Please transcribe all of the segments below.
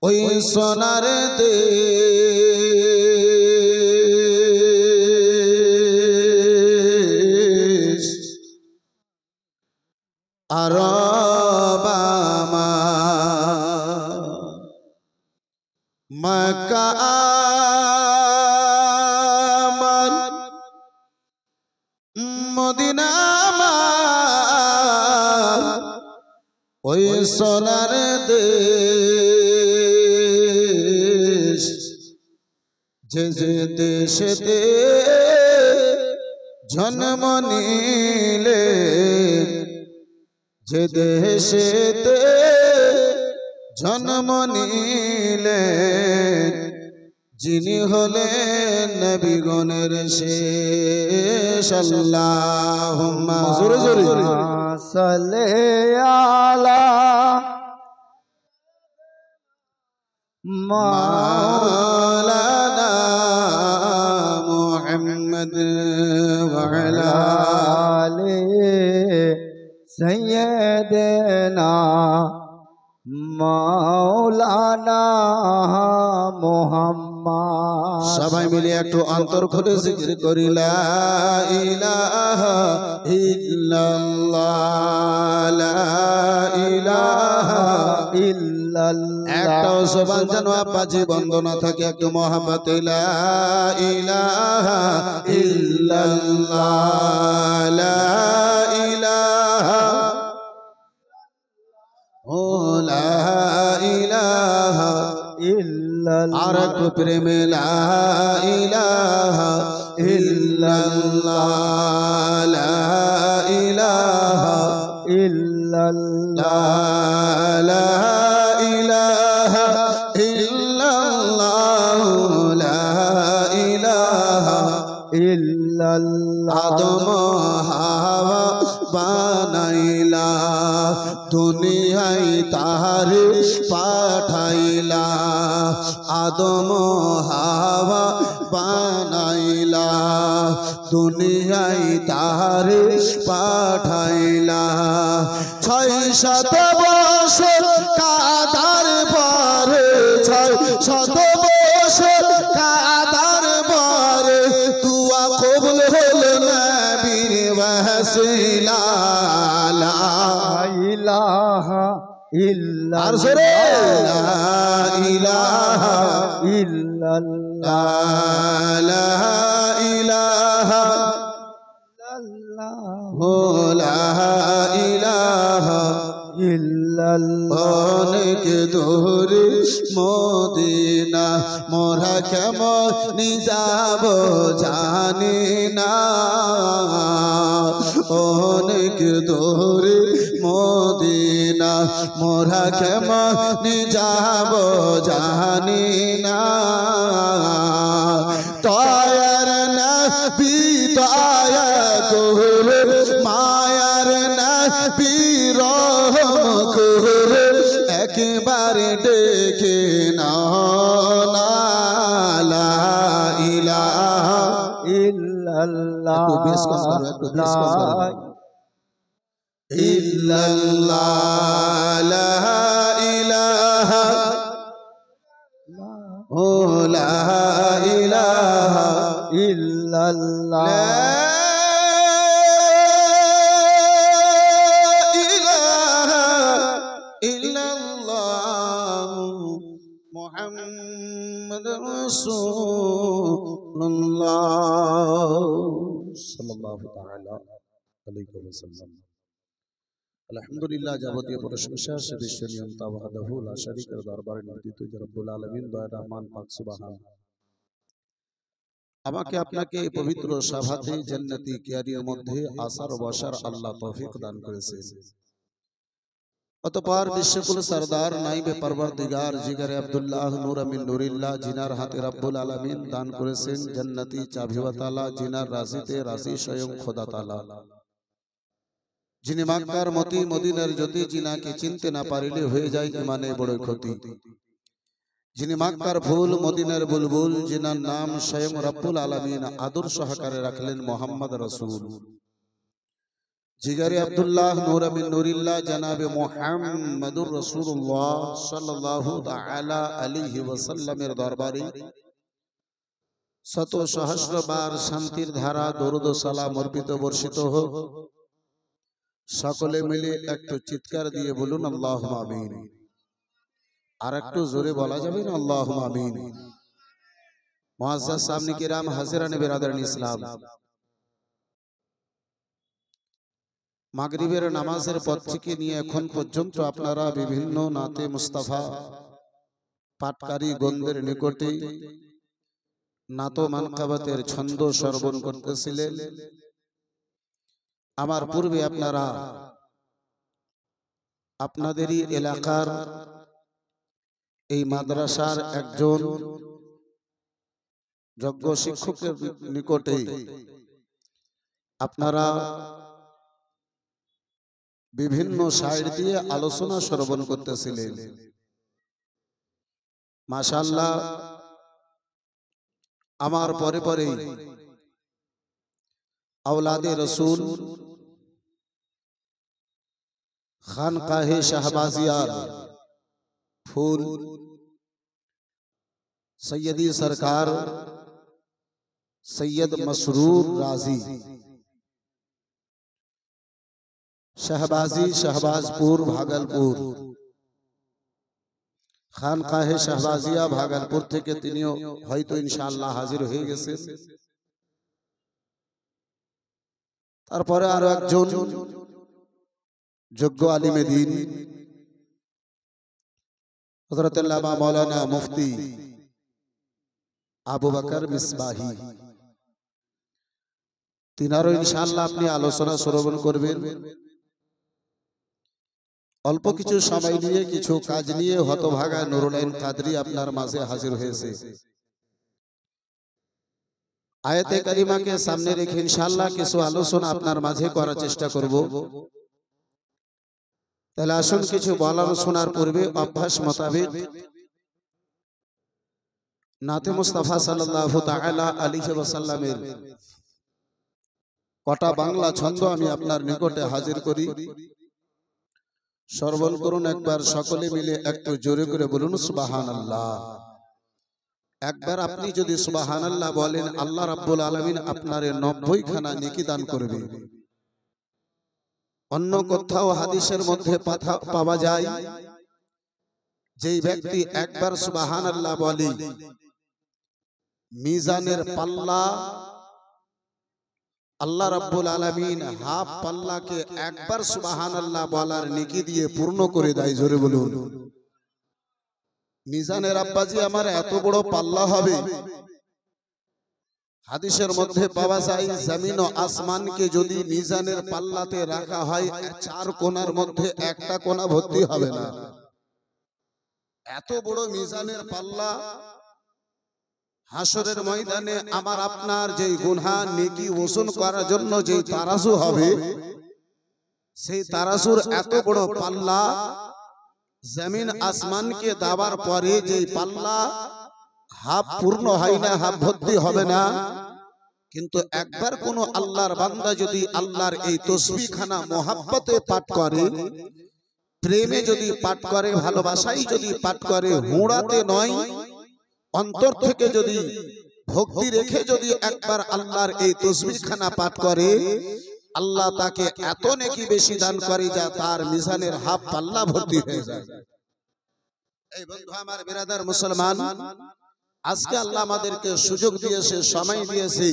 ওই সোনার দেশ আরব মক্কা আমার মদিনা আমার ওই সোনার দেশ যে যে দেশেতে জন্ম নিলে যে দেশেতে জন্ম নিলে যিনি হলেন নবীগণের শেষ আল্লাহুম্মা জোরে জোরে সাল্লি আলা মাওলানা মুহাম্মদ ওয়া আলা আলি সাইয়্যিদিনা মাওলানা মুহাম্মদ। সবাই মিলে একটু অন্তর খুলে জিকির করি লা ইলাহা ইল্লাল্লাহ লা ইলাহা ইল্লাল্লাহ। একটাও জবান যেন আপাজি বন্ধ না থাকে, একটু মহব্বত লা ইলাহা ইল্লাল্লাহ লা ইলাহা ও লা ইলাহা ইল্লাল্লাহ। আর একটু প্রেমে লা ইলাহা ইল্লাল্লাহ লা ইলাহা ইল্লাল্লাহ লা ইলাহা ইল্লাল্লাহ লা ইলাহা ইল্লাল্লাহ। আদম হাওয়া বানাইলা দুনিয়ায় তাহারে পাঠাইলা আদম হাওয়া বানাইলা দুনিয়ায় তাহারে পাঠাইলা 600 বছর কাদার পরে 600 বছর কাদার পরে দুয়া কবুল হলো নবীর ওয়াসিলা লা ইলাহা ইল্লাল্লাহ। আর জোরে লা ইলাহা ইল্লাল্লাহ লা ইলাহা লা ইলাহা ইল্লাল্লাহ। অনেক দূরে মদিনা মোরা কেমন যাব জানি না অনেক দূরে মদিনা মোরা কেমন যাব জানি না তয়ার না বিদায়া করে মায়ার না বিরহম করে একবার ডেকে না লা ইলাহা ইল্লাল্লাহ। একটু বেশ কম করো, একটু বেশ কম করো। ইল্লাল্লাহ লা ইলাহা ও লা ইলাহা ইল্লাল্লাহ লা ইলাহা ইল্লাল্লাহ মুহাম্মাদুর রাসূলুল্লাহ সাল্লাল্লাহু তাআলা আলাইহি ওয়াসাল্লাম। আলহামদুলিল্লাহ, যাবতীয় প্রশংসা সে বিশ্ব নিয়ন্তা ওয়াহদাহু লা শারীকা দরবারে নিবেদিত যে রব্বুল আলামিন দয়া রহমান পাক সুবহান আমাকে আপনাকে এই পবিত্র সাভাতে জান্নাতি কিয়ারির মধ্যে আসার বসার আল্লাহ তৌফিক দান করেছেন। অতঃপর বিশ্বকুল সরদার নাইবে পরওয়ারদিগার জিগরে আব্দুল্লাহ নূর আমিন নুরিল্লাহ জিনার হাতে রব্বুল আলামিন দান করেছেন জান্নাতি চাবি ওয়া তাআলা জিনার রাজিতে রাজি স্বয়ং খোদা তাআলা যিনি মক্কার মতি মদিনার জ্যোতি জিনাকে চিনতে না পারিলে হয়ে যায় ইমানে বড় ক্ষতি যিনি মক্কার ফুল মদিনার বুলবুল জিনার নাম স্বয়ং রব্বুল আলামিন আদর সহকারে রাখলেন মুহাম্মদ রাসূল জিগারে আব্দুল্লাহ নূর মিন নূরিল্লাহ জনাবে মুহাম্মদুর রাসূলুল্লাহ সাল্লাল্লাহু তাআলা আলাইহি ওয়াসাল্লামের দরবারে শত সহস্রবার শান্তির ধারা দরুদ ও সালাম অর্পিত বর্ষিত হোক। সকলে মিলে একটু চিৎকার দিয়ে বলুন আল্লাহুম্মা আমিন। আর একটু জোরে বলা যাবে না আল্লাহুম্মা আমিন। মুআজ্জাজ সামনে কিরাম হাজিরানে বিরাদারান ইসলাম, মাগরিবের নামাজের পর থেকে নিয়ে এখন পর্যন্ত আপনারা বিভিন্ন নাতে মুস্তাফা পাটকারী গন্দের নিকটে নাত মানকাবাতের ছন্দ শ্রবণ করতেছিলেন। আমার পূর্বে আপনারা আপনাদেরই এলাকার এই মাদ্রাসার একজন যোগ্য শিক্ষকের নিকটে আপনারা বিভিন্ন সাইড দিয়ে আলোচনা শ্রবণ করতেছিলেন। মাশাআল্লাহ, আমার পরে পরে আওলাদে রসুল খানকাহে শাহবাজিয়ার ফুল সৈয়दी सरकार सैयद मसरूर राजी শাহবাজি শাহবাজপুর ভাগলপুর খানকাহে শাহবাজিয়া ভাগলপুর থেকে তিনিও হয়তো ইনশাআল্লাহ হাজির হয়ে গেছেন। তারপরে আরো একজন যোগ্য আলিমে দ্বীন হযরত আল্লামা মাওলানা মুফতি আবু বকর মিসবাহি, তিনারও ইনশাআল্লাহ আপনি আলোচনা শ্রবণ করবেন। অল্প কিছু সময় নিয়ে কিছু কাজ নিয়ে হতভাগা নুরুল আইন কাদরি আপনার মাঝে হাজির হয়েছে। আয়াতে কারিমাকে সামনে রেখে ইনশাআল্লাহ কিছু আলোচনা আপনার মাঝে করার চেষ্টা করব। তাহলে আসুন কিছু বলার শোনার পূর্বে অভ্যাস মোতাবেক নাতে মুস্তাফা সাল্লাল্লাহু তাআলা আলাইহি ওয়াসাল্লামের কটা বাংলা ছন্দ আমি আপনার নিকটে হাজির করি। শ্রবণ করুন একবার সকলে মিলে একটু জোরে করে বলুন সুবহানাল্লাহ। একবার আপনি যদি সুবহানাল্লাহ বলেন আল্লাহ রাব্বুল আলামিন আপনারে 90 খানা নেকি দান করবে। অন্য কোথাও হাদিসের মধ্যে পাওয়া যায় যেই ব্যক্তি একবার সুবহানাল্লাহ বলে মিজানের পাল্লা আল্লাহ রাব্বুল আলামিন হাফ পাল্লাকে একবার সুবহানাল্লাহ বলার নেকি দিয়ে পূর্ণ করে দেয়। জোরে বলুন। মিজানের আব্বাজি আমার এত বড় পাল্লা হবে, হাদিসের মধ্যে পাওয়া যায় জমিন ও আসমানকে যদি মিজানের পাল্লাতে রাখা হয় 4 কোণার মধ্যে একটা কোণা ভর্তি হবে না। এত বড় মিজানের পাল্লা, হাসরের ময়দানে আমার আপনার যেই গুনাহ নেকি ওজন করার জন্য যেই তারাজু হবে, সেই তারাজুর এত বড় পাল্লা জমিন আসমানকে দেওয়ার পরে যেই পাল্লা হাফ পূর্ণ হয় না, হাফ ভর্তি হবে না। কিন্তু একবার কোন আল্লাহর বান্দা যদি আল্লাহর এই তসবিহ খানা মোহাব্বতে পাঠ করে, প্রেমে যদি পাঠ করে, ভালোবাসাই যদি পাঠ করে, হুড়াতে নয় অন্তর থেকে যদি ভক্তি রেখে যদি একবার আল্লাহর এই তসবিহ খানা পাঠ করে, আল্লাহ তাকে এত নেকি বেশি দান করে যা তার মিজানের হাফ পাল্লা ভর্তি হয়ে যায়। এই বন্ধু আমার বিরাদার মুসলমান, আজকে আল্লাহ আমাদেরকে সুযোগ দিয়েছে, সময় দিয়েছে।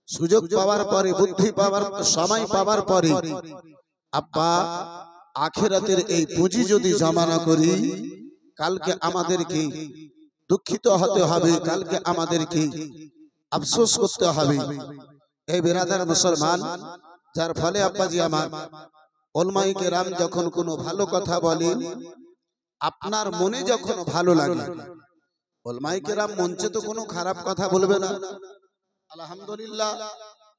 সুযোগ পাওয়ার পরে, বুদ্ধি পাওয়ার, সময় পাওয়ার পরে আব্বা আখিরাতের এই পুঁজি যদি জমা না করি, কালকে আমাদেরকে দুঃখিত হতে হবে, কালকে আমাদেরকে আফসোস করতে হবে। এই বিরাদার মুসলমান, যার ফলে আব্বাজি আমার ওলমায়ে কেরাম যখন কোনো ভালো কথা বলেন, আপনার মনে যখন ভালো লাগে, ওলমায়ে কেরাম মঞ্চে তো কোনো খারাপ কথা বলবে না। আলহামদুলিল্লাহ,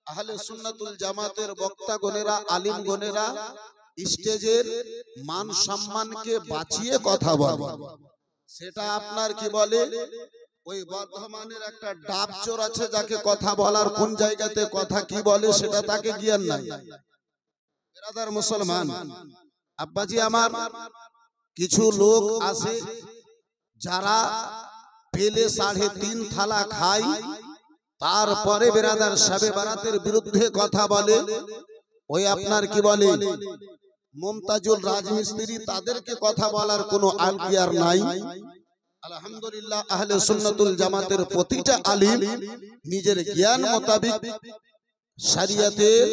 আহলে সুন্নাতুল জামাতের বক্তা গণেরা, আলিম গণেরা স্টেজের মান সম্মানকে বাঁচিয়ে কথা বলে। সেটা আপনার কি বলে, ওই বর্ধমানের একটা ডাব চোর আছে যাকে কথা বলার কোন জায়গাতে কথা কি বলে সেটা তাকে জ্ঞান নাই। বেরাদার মুসলমান, আব্বাজি আমার, কিছু লোক আছে যারা পেলে 3.5 থালা খায়, তারপরে বেরাদার শবে বারাতের বিরুদ্ধে কথা বলে। ওই আপনার কি বলে মুমতাজুল রাজমিস্ত্রি, তাদেরকে কথা বলার কোনো আলকিয়ার নাই। আলহামদুলিল্লাহ আহলে সুন্নাতুল জামাতের প্রতিটা আলিম নিজের জ্ঞান মোতাবেক শরিয়তের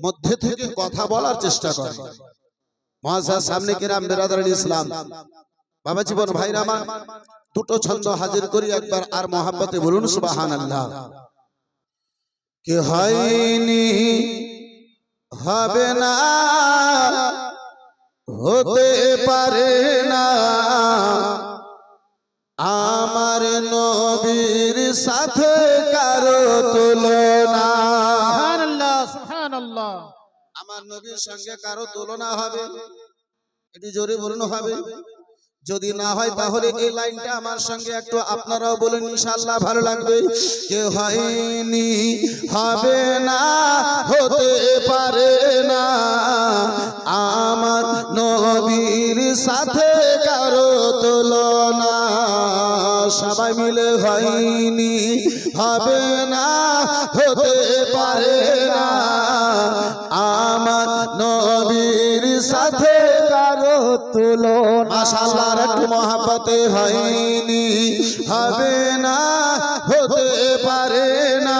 মধ্যে থেকে কথা বলার চেষ্টা করে। মুআজ্জাজ সামনে কিরাম বিরাদার ইসলাম, বাবা জীবন ভাইরা আমার, দুটো ছন্দ হাজির করি একবার, আর মহাব্বতে বলুন সুবহানাল্লাহ। কি হয়নি, হবে না, হতে পারে না, আমার নবীর সাথে কারো তুলনা। সুবহানাল্লাহ, সুবহানাল্লাহ। আমার নবীর সঙ্গে কারো তুলনা হবে? এটি জোরে বলুন হবে। যদি না হয় তাহলে এই লাইনটা আমার সঙ্গে একটু আপনারাও বলেন, ইনশাআল্লাহ ভালো লাগবে। কে হয়নি, হবে না, হতে পারে না, আমার নবীর সাথে কারো তুলনা। সবাই মিলে হয়নি, হবে না, হতে পারে না, আমার নবীর সাথে কারো তুলনা। মাশাআল্লাহ, একটু মহাব্বতে হয়নি, হবে না, হতে পারে না,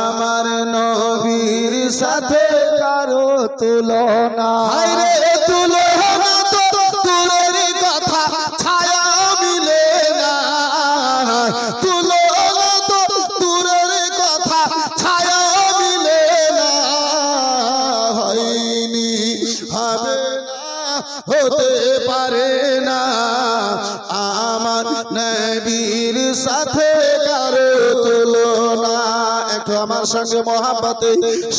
আমার নবীর সাথে কারো তুলনা। হায়রে তুলনা তো দূরের কথা, ছায়া মিলে না। তুলনা তো দূরের কথা, ছায়া মিলে না। হয়নি, হবে না, হতে পারে না, আমার নবীর সাথে কারো তুলনা। একটু আমার সঙ্গে মহাব্বতে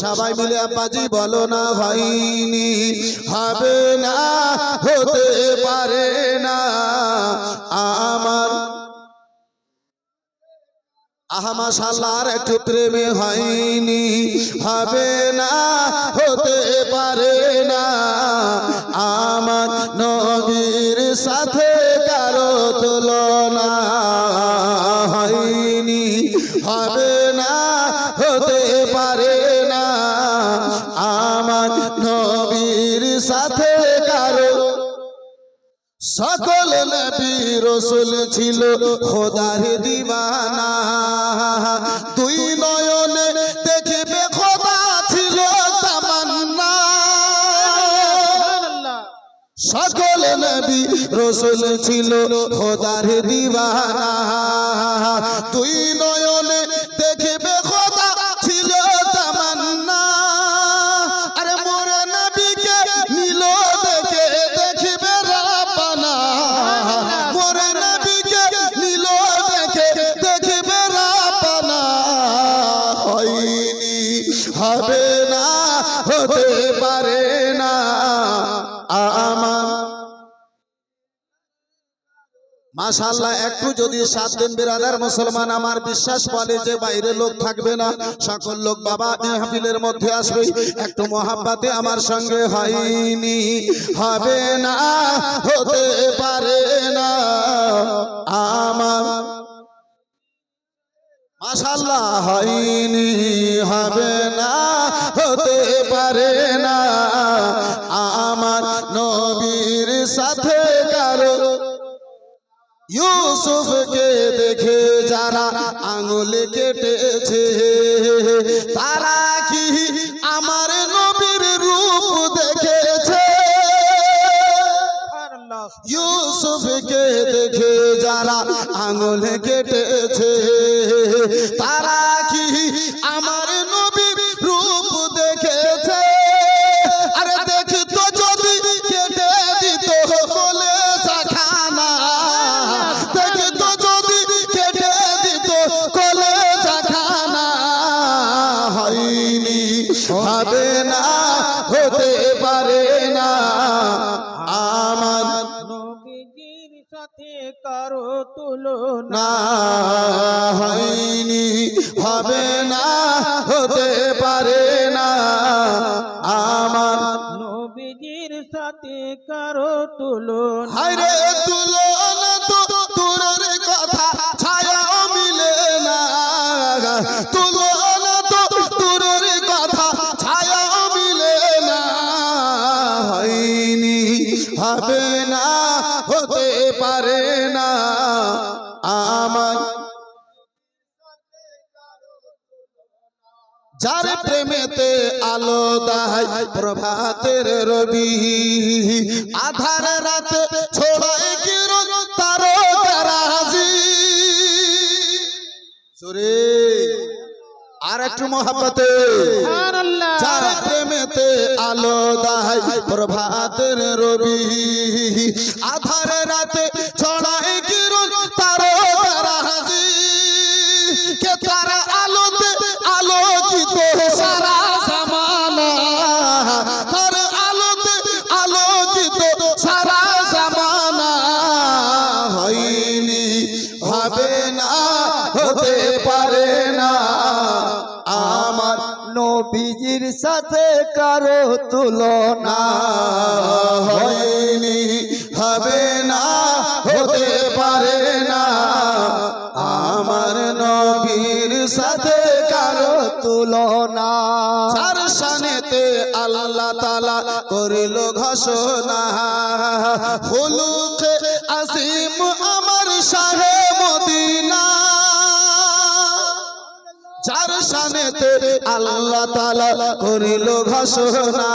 সবাই মিলে আব্বাজি বলো না, হয়নি, হবে না, হতে পারে না, আমার। আহা মাশাআল্লাহ, আর একটু প্রেমে হয়নি, হবে না, হতে পারে না, আমার নবীর সাথে কারো তুলনা। হয়নি, হবে না, হতে পারে না, আমার নবীর সাথে কারো। সকল নবী রাসূল ছিল খোদার দিওয়ানা, দুই নয়নে দেখবে খোদা ছিল তামান্না। সকল নবী রাসূল ছিল খোদার দিওয়ানা, দুই নয়নে দেখবে খোদা ছিল তামান্না। আরে মোর নবীকে নিল দেখে দেখবে রাব্বানা, মোর নবীকে নিল দেখে দেখবে রাব্বানা। হয়নি, হবে না, হতে পারে না, আমার। মাশাআল্লাহ, একটু যদি 7 দিন বিরাদার মুসলমান আমার বিশ্বাস বলে যে বাইরে লোক থাকবে না, সকল লোক বাবা মাহফিলের মধ্যে আসবে। একটু মহাব্বতে আমার সঙ্গে হয়নি, হবে না, হতে পারে না, আমার। মাশাআল্লাহ, হয়নি, হবে না, হতে পারে না, আমার নবীর সাথে কারো। ইউসুফকে দেখে যারা আঙুল কেটেছে, তারা কি আমার নবীর রূপ দেখেছে? ইউসুফকে দেখে যারা আঙুল কেটেছে, তারা কি আমার নবীর রূপ দেখেছে? আরে দেখতো যদি কেটে দিত বলে চাখানা, দেখতো যদি কেটে দিত কলে চাখানা। হয়নি, হবে না, হতে পারে না, আমার নবীজির সাথে কারো তুলনা। না। হয়নি, হবে না, হতে পারে না, কারো তুলনা হায়রে তুলনা তো দূরের কথা ছায়াও মিলে না তুলনা তো দূরের কথা ছায়াও মিলে না হয়নি হবে না হতে পারে না আমার যার প্রেমেতে আলো দেয় প্রভাতের রবি আধার রাতে ছড়ায় কিরণ তারকারাজি সুরে আর একটু মহব্বতে সুবহানাল্লাহ যার প্রেমেতে আলো দেয় প্রভাতের রবি আধার রাতে ছড়ায় কিরণ তারকারাজি কে তারা আলোতে আলোকিত সারা জামানা তার আলোতে আলোকিত সারা জামানা হয়নি হবে না হতে পারে না আমার নবীজির সাথে কারো তুলনা হয়নি হবে না হতে পারে না আমার নবীর সাথে কারো তুলনা চার শানেতে আল্লাহ তাআলা করিল ঘোষণা খুলুকে আসিম আমার শাহে মদিনা চার শানেতে আল্লাহ তাআলা করিল ঘোষণা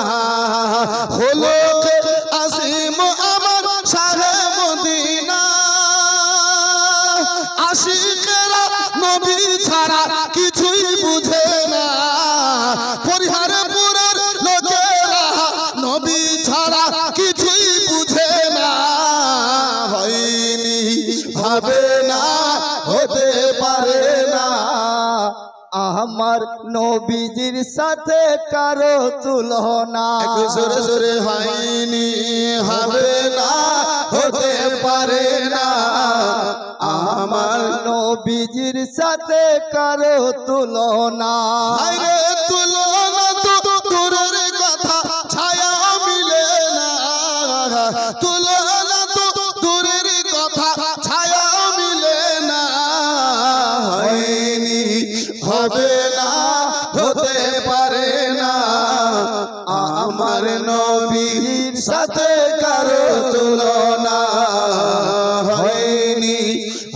খুলুকে আসিম আমার শাহে মদিনা আশিকেরা নবী ছাড়া কিছুই বুঝে না পরিহারপুরের লোকেরা নবী ছাড়া কিছুই বুঝে না হয়নি হবে না হতে পারে না আমার নবীজির সাথে কারো তুলনা একটু জোরে জোরে হয়নি হবে না হতে পারে না আমার নবীজির সাথে কারো তুলনা হায়রে তুলনা তো দূরের কথা ছায়া মিলে না তুলনা তো দূরের কথা ছায়া মিলে না হয়নি হবে না হতে পারে না আমার নবীর সাথে কারো তুলনা হয়নি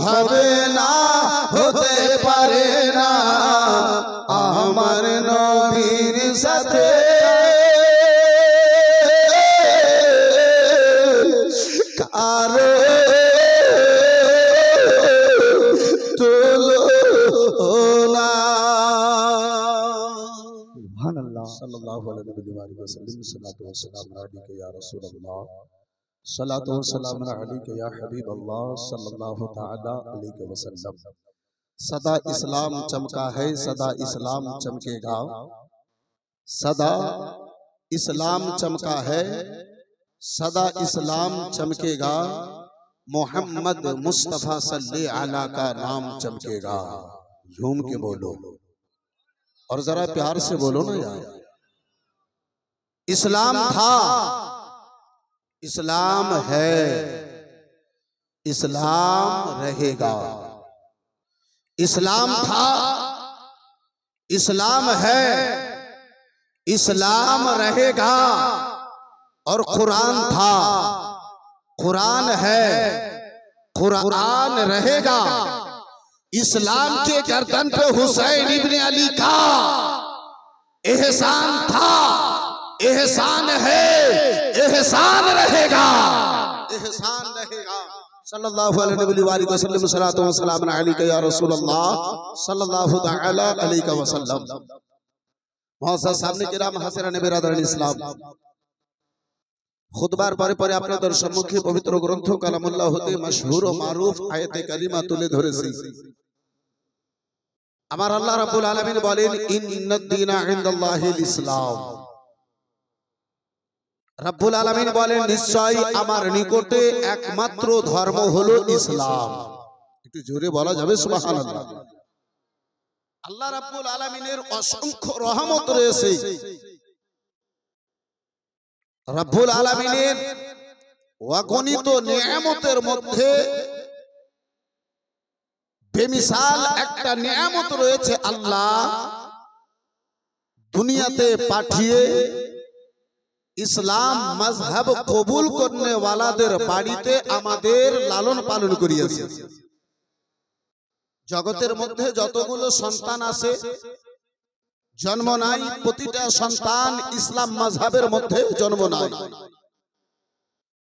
হবে না হতে পারে না আমার নবীর সাথে কারো তুলনা সুবহানাল্লাহ सल्लल्लाहु अलैहि वसल्लम सलातो व सलाम अलैका या रसूल अल्लाह सलातो व सलाम अलैका या हबीब अल्लाह सल्लल्लाहु तआला अलैहि वसल्लम सदा इस्लाम चमका है सदा इस्लाम चमकेगा सदा इस्लाम चमका है सदा इस्लाम चमकेगा मोहम्मद मुस्तफा सल्ले अला का नाम चमकेगा झूम के बोलो और जरा प्यार से बोलो ना यार इस्लाम था इस्लाम है इस्लाम रहेगा इस्लाम था इस्लाम है इस्लाम रहेगा और कुरान था कुरान है कुरान रहेगा इस्लाम के गर्दन पे हुसैन इब्ने अली का एहसान था एहसान है एहसान रहेगा एहसान रहेगा सल्लल्लाहु अलैहि वसल्लम सलातो व सलाम अलैका या रसूल अल्लाह सल्लल्लाहु तआला अलैहि वसल्लम मुअज़्ज़ज़ सामने किराम हाज़िरान बिरादरान इस्लाम खुतबार परे परे আপনাদের সম্মুখে পবিত্র গ্রন্থ কালামুল্লাহ হতে মশহুর ও মারুফ আয়াতে কালিমা তুলে ধরেছি আমার আল্লাহ রাব্বুল আলামিন বলেন ইন্নাদ দীনা ইনদাল্লাহিল ইসলাম রাব্বুল আলামিন বলেন নিশ্চয়ই আমার নিকটে একমাত্র ধর্ম হলো ইসলাম একটু জোরে বলা যাবে সুবহানাল্লাহ আল্লাহ রাব্বুল আলামিনের অসংখ্য রহমত রয়েছে রব্বুল আলামিনের অগণিত নিয়ামতের মধ্যে বেমিসাল একটা নিয়ামত রয়েছে, আল্লাহ দুনিয়াতে পাঠিয়ে ইসলাম মজহব কবুল করনে ওয়ালাদের বাড়িতে আমাদের লালন পালন করিয়েছে। জগতের মধ্যে যতগুলো সন্তান আছে জন্ম নাই, প্রতিটা সন্তান ইসলাম মজহবের মধ্যে জন্ম নাই।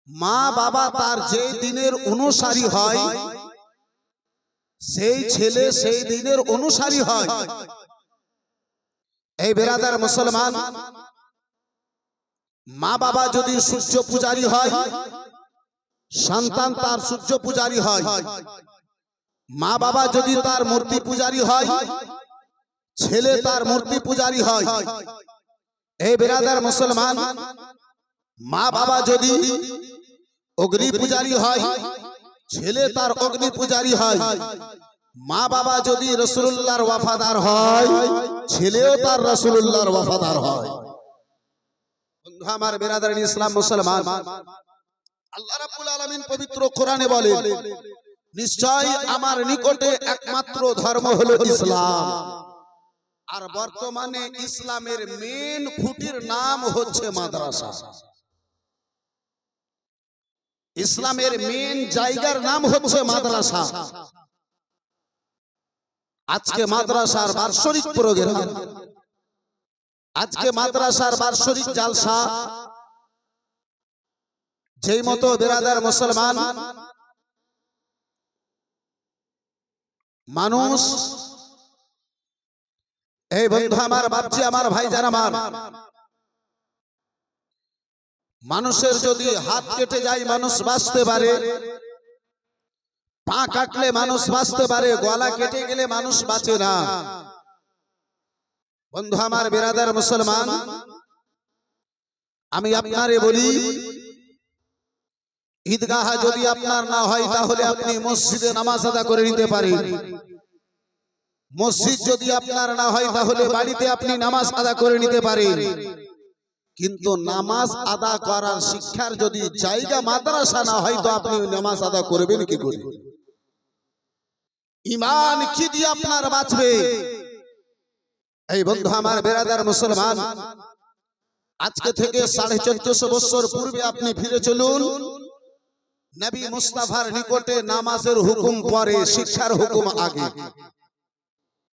মা বাবা তার যে দিনের অনুসারী হয় সেই ছেলে সেই দিনের অনুসারী হয়। এই বেরাদার মুসলমান, মা বাবা যদি সূর্য পূজারী হয় সন্তান তার সূর্য পূজারী হয়। মা বাবা যদি তার মূর্তি পূজারী হয় ছেলে তার মূর্তি পূজারী হয়। এই বেরাদার মুসলমান, মা বাবা যদি অগ্নি পূজারী হয় ছেলে তার অগ্নি পূজারী হয়। মা বাবা যদি রাসূলুল্লাহর ওয়াফাদার হয় ছেলেও তার রাসূলুল্লাহর ওয়াফাদার হয়। বন্ধু আমার বেরাদার ইসলাম মুসলমান, আল্লাহ রাব্বুল আলামিন পবিত্র কোরআনে বলেন, নিশ্চয় আমার নিকটে একমাত্র ধর্ম হলো ইসলাম। আর বর্তমানে ইসলামের মেন খুঁটির নাম হচ্ছে মাদ্রাসা। ইসলামের মেন জায়গার নাম হচ্ছে মাদ্রাসা। আজকে মাদ্রাসার বার্ষিক প্রোগ্রাম, আজকে মাদ্রাসার বার্ষিক জালসা, যেই মতো বেরাদার মুসলমান মানুষ, এই বন্ধু আমার, বাপজি আমার, ভাইজান আমার, মানুষের যদি হাত কেটে যায় মানুষ বাঁচতে পারে, পা কাটলে মানুষ বাঁচতে পারে, গলা কেটে গেলে মানুষ বাঁচে না। বন্ধু আমার বেরাদার মুসলমান, আমি আপনারে বলি, ঈদগাহ যদি আপনার না হয় তাহলে আপনি মসজিদে নামাজ আদা করে নিতে পারেন। মসজিদ যদি আপনার না হয় তাহলে বাড়িতে আপনি নামাজ আদা করে নিতে পারেন। কিন্তু নামাজ আদা করার শিক্ষার যদি জায়গা মাদ্রাসা না হয় তো আপনি নামাজ আদা করবেন কি করে? ঈমান কি দিয়ে আপনার বাঁচবে? এই বন্ধু আমার বেরাদার মুসলমান, আজকে থেকে 1450 বছর পূর্বে আপনি ফিরে চলুন। নবী মুস্তাফার নিকটে নামাজের হুকুম পরে, শিক্ষার হুকুম আগে।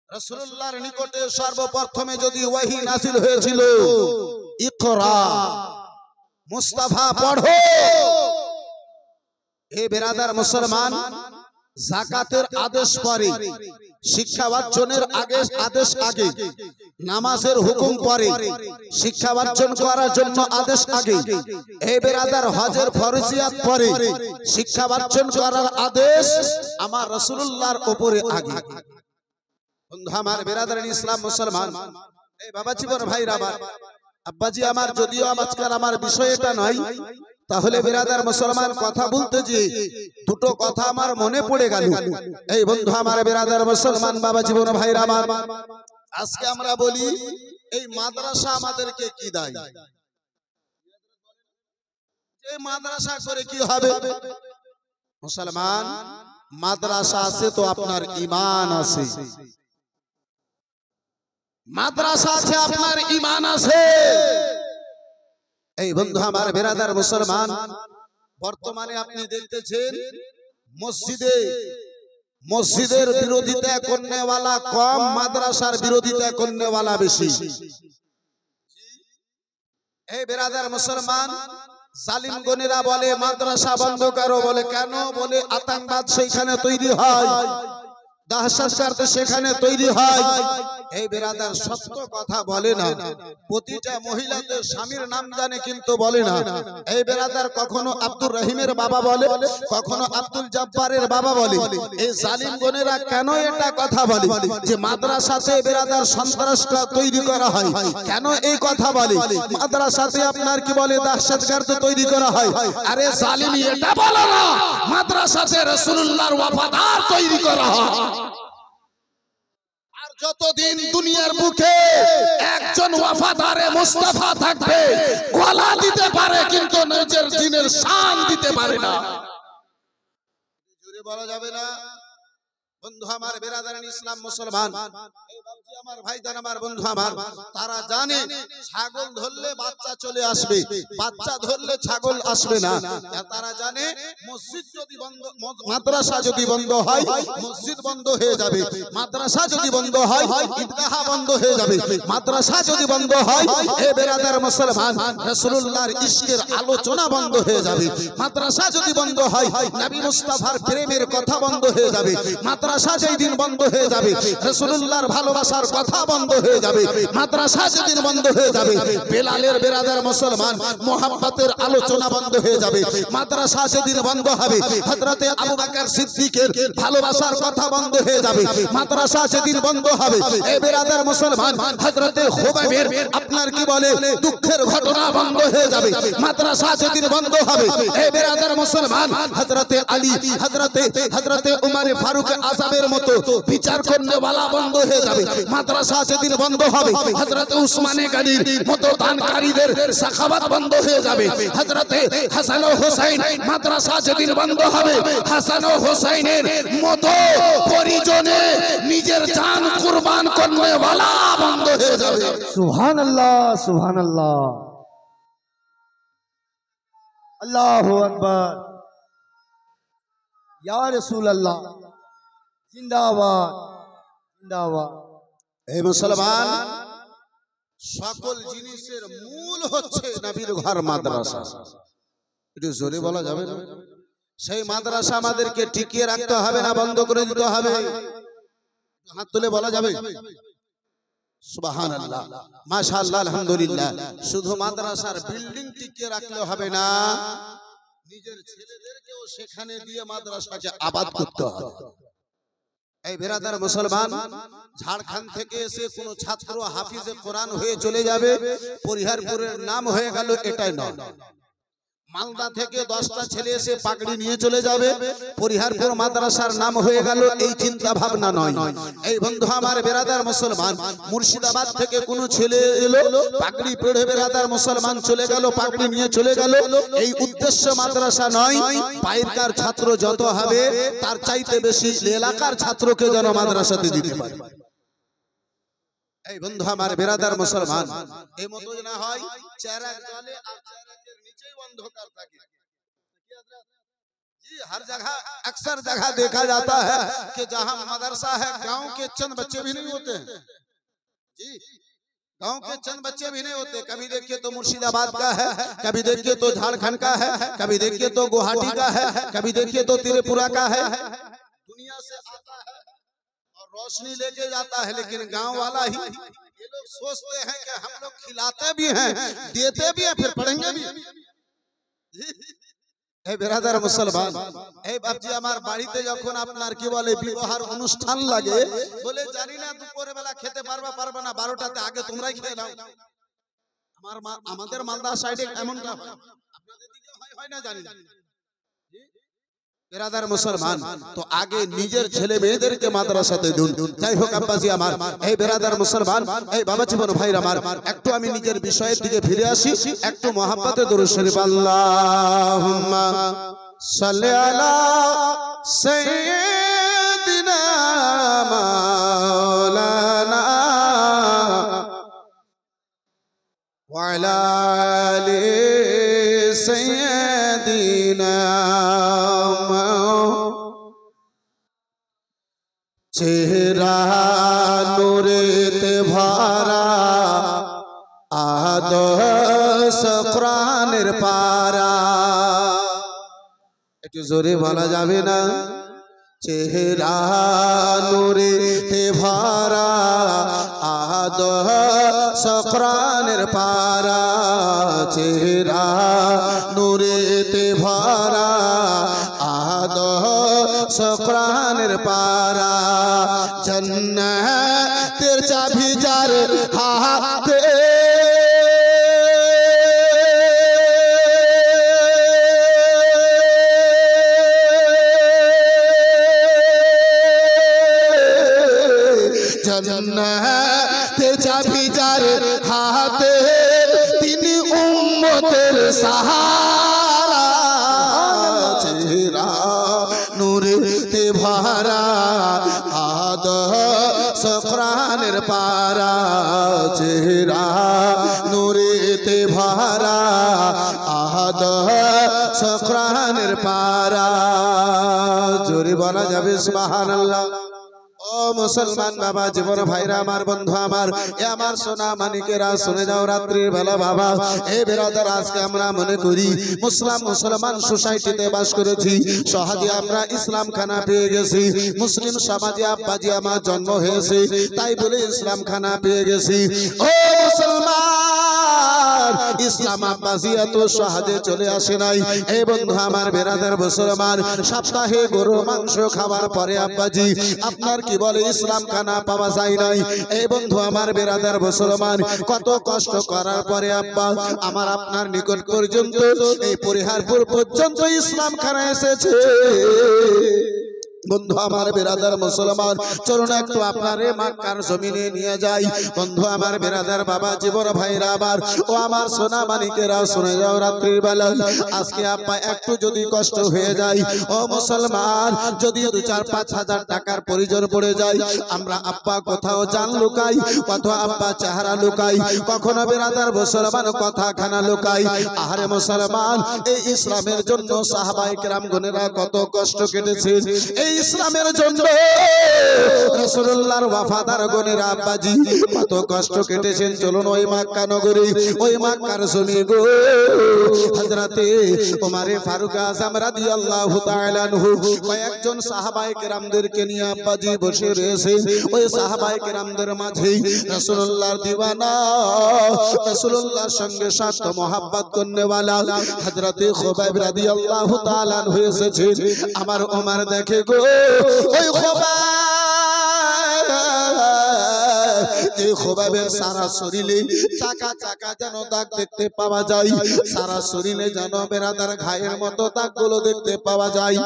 রাসূলুল্লাহর নিকটে সর্বপ্রথমে যদি ওহী নাযিল হয়েছিল, ইকরা, মুস্তাফা পড়ো। এ বেরাদার মুসলমান, যাকাতের আদেশ পরে, শিক্ষা অর্জনের আদেশ আগে, নামাজের হুকুম পরে, শিক্ষা অর্জন করার জন্য আদেশ আগে। এই বেরাদার হজের ফরজিয়াত পরে, শিক্ষা অর্জন করার আদেশ আমার রাসূলুল্লাহর উপরে আগে। বন্ধু আমার বেরাদার ইসলাম মুসলমান, এই বাবা জীবন ভাইরা আমার, আব্বাজি আমার, যদিও আজকাল আমার বিষয় এটা নয়, তাহলে বেরাদার মুসলমান কথা বলতে যে দুটো কথা আমার মনে পড়ে গেল। এই বন্ধু আমার বেরাদার মুসলমান, বাবা জীবন ভাইরা আমার, আজকে আমরা বলি এই মাদ্রাসা আমাদেরকে কি দেয়? এই মাদ্রাসা করে কি হবে? মুসলমান, মাদ্রাসা আছে তো আপনার ঈমান আছে। মাদ্রাসা আছে আপনার ঈমান আছে। এই বন্ধু আমার বেরাদার মুসলমান, বর্তমানে আপনি দেখতেছেন মসজিদের বিরোধিতা করনেওয়ালা কম, মাদ্রাসার বিরোধিতা করনেওয়ালা বেশি। এই বেরাদার মুসলমান, জালিমগণেরা বলে মাদ্রাসা বন্ধ করো, বলে কেন? বলে আতঙ্কবাদ সেখানে তৈরি হয়, দহশতগর্দ সেখানে তৈরি হয়। এই বেরাদার সত্য কথা বলে না। প্রতিটা মহিলাদের স্বামীর নাম জানে কিন্তু বলে না। এই বেরাদার কখনো আব্দুর রহিমের বাবা বলে, কখনো আব্দুল জব্বারের বাবা বলে। এই জালিমগণেরা কেন এটা কথা বলে যে মাদ্রাসাতে বেরাদার সন্ত্রাসটা তৈরি করা হয়? কেন এই কথা বলে? মাদ্রাসাতে আপনার কি বলে দহশতগর্দ তৈরি করা হয়। আরে জালিম এটা বলে না, মাদ্রাসাতে রাসূলুল্লাহর ওয়াফাদার তৈরি করা হয়। আর যতদিন দুনিয়ার বুকে একজন ওয়াফাদারে মুস্তাফা থাকবে, গলা দিতে পারে কিন্তু নিজের দ্বীনের শান দিতে পারে না। জোরে বলা যাবে না। বন্ধু আমার, বেরাদারান ইসলাম মুসলমান, এই বাবজি আমার ভাইজান আমার বন্ধু আমার, তারা জানে ছাগল ধরলে বাচ্চা চলে আসবে, বাচ্চা ধরলে ছাগল আসবে না। তারা জানে মসজিদ যদি বন্ধ, মাদ্রাসা যদি বন্ধ হয় মসজিদ বন্ধ হয়ে যাবে, মাদ্রাসা যদি বন্ধ হয় ঈদগাহ বন্ধ হয়ে যাবে, মাদ্রাসা যদি বন্ধ হয় এ বেরাদার মুসলমান রাসূলুল্লাহর ইশকের আলোচনা বন্ধ হয়ে যাবে, মাদ্রাসা যদি বন্ধ হয় নবী মুস্তাফার প্রেমের কথা বন্ধ হয়ে যাবে, মাদ্রাসা যেদিন বন্ধ হয়ে যাবে রাসূলুল্লাহর ভালোবাসার কথা বন্ধ হয়ে যাবে, মাদ্রাসা যেদিন বন্ধ হয়ে যাবে বেলালের বেরাদার মুসলমান মুহাব্বতের আলোচনা বন্ধ হয়ে যাবে, মাদ্রাসা যেদিন বন্ধ হবে হযরতে আবু বকর সিদ্দিকের ভালোবাসার কথা বন্ধ হয়ে যাবে, মাদ্রাসা যেদিন বন্ধ হবে এ বেরাদার মুসলমান হযরতে খুবাইবের আপনার কি বলে দুঃখের ঘটনা বন্ধ হয়ে যাবে, মাদ্রাসা যেদিন বন্ধ হবে এ বেরাদার মুসলমান হযরতে আলী হযরতে উমর ফারুক আযাবের মতো বিচার করনে वाला বন্ধ হয়ে যাবে, মাদ্রাসা যেদিন বন্ধ হবে হযরতে উসমানে গনির মতো দানকারীদের সাখাওয়াত বন্ধ হয়ে যাবে, হযরতে হাসান ও হুসাইন মাদ্রাসা যেদিন বন্ধ হবে হাসান ও হুসাইনের মতো পরিজনে নিজের জান কুরবান করনে वाला বন্ধ হয়ে যাবে। সুবহানাল্লাহ, সুবহানাল্লাহ, আল্লাহু আকবার, ইয়া রাসূলুল্লাহ, জিন্দাবাদ, জিন্দাবাদ। হে মুসলমান, সকল জিনিসের মূল হচ্ছে নবীর ঘর মাদ্রাসা। একটু জোরে বলা যাবে না? সেই মাদ্রাসা আমাদেরকে টিকিয়ে রাখতে হবে না বন্ধ করে দিতে হবে? হাত তুলে বলা যাবে সুবহানাল্লাহ, মাশাআল্লাহ, আলহামদুলিল্লাহ। শুধু মাদ্রাসার বিল্ডিং টিকিয়ে রাখলে হবে না, নিজের ছেলেদেরকেও সেখানে দিয়ে মাদ্রাসাকে আবাদ করতে হবে। এই বেরাদার মুসলমান, ঝাড়খণ্ড থেকে এসে কোন ছাত্র হাফিজে কোরআন হয়ে চলে যাবে, পরিহারপুরের নাম হয়ে গেল এটাই নয়। মালদা থেকে 10টা ছেলে এসে পাগড়ি নিয়ে চলে যাবে, পরিহারপুর মাদ্রাসার নাম হয়ে গেল, এই চিন্তা ভাবনা নয়। এই বন্ধু আমার বেরাদার মুসলমান, মুর্শিদাবাদ থেকে কোন ছেলে এলো পাগড়ি পড়ে বেরাদার মুসলমান চলে গেল, পাগড়ি নিয়ে চলে গেল, এই উদ্দেশ্য মাদ্রাসা নয়। পাইরকার ছাত্র যত হবে তার চাইতে বেশি এলাকার ছাত্রকে যেন মাদ্রাসাতে দিতে পারে। এই বন্ধু আমার বেরাদার মুসলমান, এই মতো না হয় চেরাগ জ্বলে আর চেরাগের নিচেই অন্ধকার থাকে। जी हर जगह अक्सर जगह देखा जाता है कि जहां मदरसा है गांव के चंद बच्चे भी नहीं होते हैं जी, गांव के चंद बच्चे भी नहीं होते। कभी देखिए तो मुर्शिदाबाद का है, कभी देखिए तो झारखंड का है, कभी देखिए तो गुवाहाटी का है, कभी देखिए तो त्रिपुरा का है। दुनिया से आता है और रोशनी लेके जाता है, लेकिन गांव वाला ही ये लोग सोचते हैं कि हम लोग खिलाते भी हैं, देते भी हैं, फिर पढ़ेंगे भी। এই বেরাদার মুসলমান, এই বাপজি আমার বাড়িতে যখন আপনার কি বলে বিবাহের অনুষ্ঠান লাগে, বলে জানি না দুপুরে বেলা খেতে পারবা না, 12টাতে আগে তোমরাই খেয়ে নাও। আমাদের মালদা সাইডে এমনটা হয়, আপনাদের দিকে হয় না জানি না। বেরাদার মুসলমান, তো আগে নিজের ছেলে মেয়েদেরকে মাদ্রাসাতে দিন। যাই হোক আব্বাজি আমার, এই বেরাদার মুসলমান, এই বাবা জীবন ভাইরা আমার, একটু আমি নিজের বিষয়ের দিকে ফিরে আসি, একটু মহাব্বতে দরুদ শরীফ আল্লাহুম্মা সাল্লি আলা সাইয়্যিদিনা মাওলানা ওয়া আলা আলি সাইয়্যিদিনা। চেহারা নূরেতে ভরা আদর্শ কোরআনের পারা। একটু জোরে বলা যাবে না? চেহারা নূরেতে ভরা আদর্শ কোরআনের পারা, চেহারা নূরেতে ভরা আদর্শ কোরআনের পারা। জান্নাতের চাবি যার হাতে, জান্নাতে চাবি যার হাতে তিনি উম্মতের সাহারা চেহারা নূরেতে ভরা আদর্শ কোরআনের পারা চেহারা নূরেতে ভরা আদর্শ কোরআনের পারা জোরে বলা যাবে সুবহানাল্লাহ। ও মুসলমান বাবা জীবন ভাইরা আমার বন্ধু আমার এ আমার সোনা মানিকেরা শুনে যাও রাত্রির বেলা বাবা এই বেরাদার আজকে আমরা মনে করি মুসলমান সোসাইটিতে বাস করেছি সহজে আমরা ইসলাম খানা পেয়ে গেছি মুসলিম সমাজে আব্বাজি আমার জন্ম হয়েছে তাই বলে ইসলাম খানা পেয়ে গেছি। ও মুসলমান ইসলাম আব্বাজি এত সহজে চলে আসে নাই। এই বন্ধু আমার বেরাদার মুসলমান সপ্তাহে গরু মাংস খাবার পরে আব্বাজি আপনার কি বলে ইসলাম খানা পাওয়া যায় নাই। এই বন্ধু আমার বেরাদার মুসলমান কত কষ্ট করার পরে আব্বা আমার আপনার নিকট পর্যন্ত এই পরিহারপুর পর্যন্ত ইসলাম খানা এসেছে। বন্ধু আমার বেরাদার মুসলমান চলুন একটু আপনারে মক্কার জমিনে নিয়ে যাই। বন্ধু আমার বেরাদার বাবা জীবন ভাইরা আবার ও আমার সোনা মানিকেরা শুনে যাও রাত্রির বেলা আজকে আব্বা একটু যদি কষ্ট হয়ে যায় ও মুসলমান যদি 2-4-5 হাজার টাকার প্রয়োজন পড়ে যায় আমরা আব্বা কোথাও জান লুকাই কত আব্বা চেহারা লুকাই কখনো বেরাদার মুসলমান কথা খানা লুকাই। আহারে মুসলমান এই ইসলামের জন্য সাহাবায়ে কেরাম গণেরা কত কষ্ট কেটেছেন এই ইসলামের জন্য রাসূলুল্লাহর ওয়াফাদার গণেরা আব্বাজি কত কষ্ট কেটেছেন। চলুন ওই মক্কা নগরী ওই মক্কার জমি গো হযরতে ওমর ফারুক আযম রাদিয়াল্লাহু তাআলা আনহু কয়েকজন সাহাবায়ে কেরামদেরকে নিয়ে আব্বাজি বসে রয়েছেন। ওই সাহাবায়ে কেরামদের মাঝে রাসূলুল্লাহর দিওয়ানা রাসূলুল্লাহর সঙ্গে সাথ মোহাব্বত করনে वाला হযরতে খুবাইব রাদিয়াল্লাহু তাআলা আনহু এসেছেন। আমার ওমর দেখে গো ওই খুবাইবের সারা শরীরে চাকা চাকা যেন দাগ দেখতে পাওয়া যায় সারা শরীরে যেন বেরাদার ঘায়ের মতো দাগগুলো দেখতে পাওয়া যায়।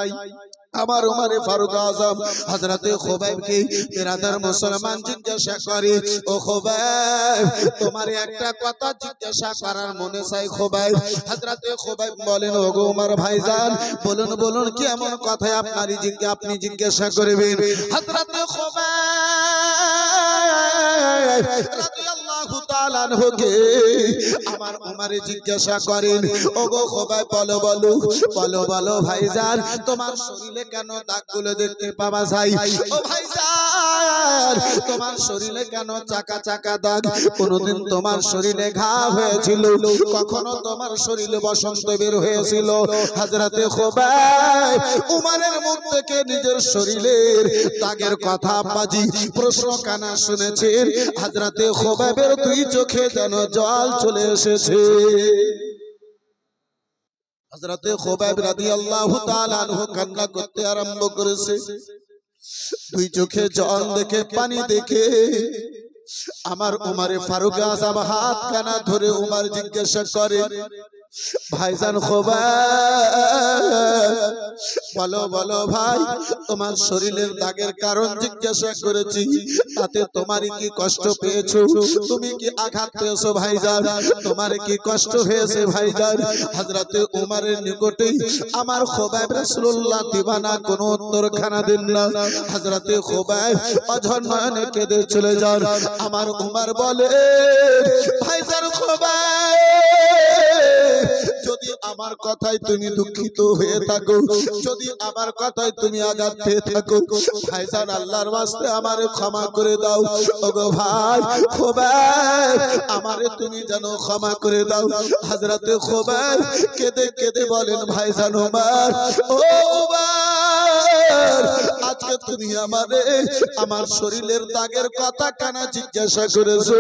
আমার ওমর ফারুক আযম হযরতে খুবাইবকে বেরাদার মুসলমান জিজ্ঞাসা করে ও খুবাইব তোমার একটা কথা জিজ্ঞাসা করার মনে চাই খুবাইব। হযরতে খুবাইব বলেন ও গো ওমর ভাইজান বলুন বলুন কি এমন কথা আপনি জিজ্ঞাসা করবেন। হযরতে খুবাইব রাদিয়াল্লাহু তাআলা আনহুকে আমার ওমর জিজ্ঞাসা করেন ও গো খুবাইব বলো ভাইজান তোমার শরীরে কেন দাগগুলো দেখতে পাওয়া যায় ও ভাইজান তোমার শরীরে কেন চাকা চাকা দাগ কোনদিন তোমার শরীরে ঘা হয়েছিল কখনো তোমার শরীরে বসন্ত বের হয়েছিল। হযরতে খুবাইব উমরের মুখ থেকে নিজের শরীরের দাগের কথা আব্বাজি প্রশ্ন কানা শুনেছেন। হযরতে খুবাইবের দুই চোখে যেন জল চলে এসেছে। হযরতে খুবাইব রাদিয়াল্লাহু তাআলা আনহু কান্না করতে আরম্ভ করেছে। দুই চোখে জল দেখে পানি দেখে আমার ওমর ফারুক আযম হাত কানা ধরে ওমর জিজ্ঞাসা করে ভাইজান খুবাইব বলো ভাই তোমার শরীরের দাগের কারণ জিজ্ঞাসা করেছি তাতে তোমার কি কষ্ট পেয়েছো তুমি কি আঘাত পেয়েছো ভাইজান তোমার কি কষ্ট হয়েছে ভাইজান। হযরতে ওমরের নিকটে আমার খুবাইব রাসূলুল্লাহ দিওয়ানা কোনো উত্তর খানা দেন না। হযরতে খুবাইব অঝর নয়নে কেঁদে চলে যান। আমার ওমর বলে ভাইজান খুবাইব যদি আমার কথায় তুমি দুঃখিত হয়ে থাকো যদি আমার কথায় তুমি আঘাত পেয়ে থাকো ভাইজান আল্লাহর ওয়াস্তে আমারে ক্ষমা করে দাও। ওগো ভাই খুবাইব আমারে তুমি যেন ক্ষমা করে দাও। হযরতে খুবাইব কেঁদে কেঁদে বলেন ভাইজান ওমর ও ওমর আজকে তুমি আমারে আমার শরীরের দাগের কথা কানা জিজ্ঞাসা করেছো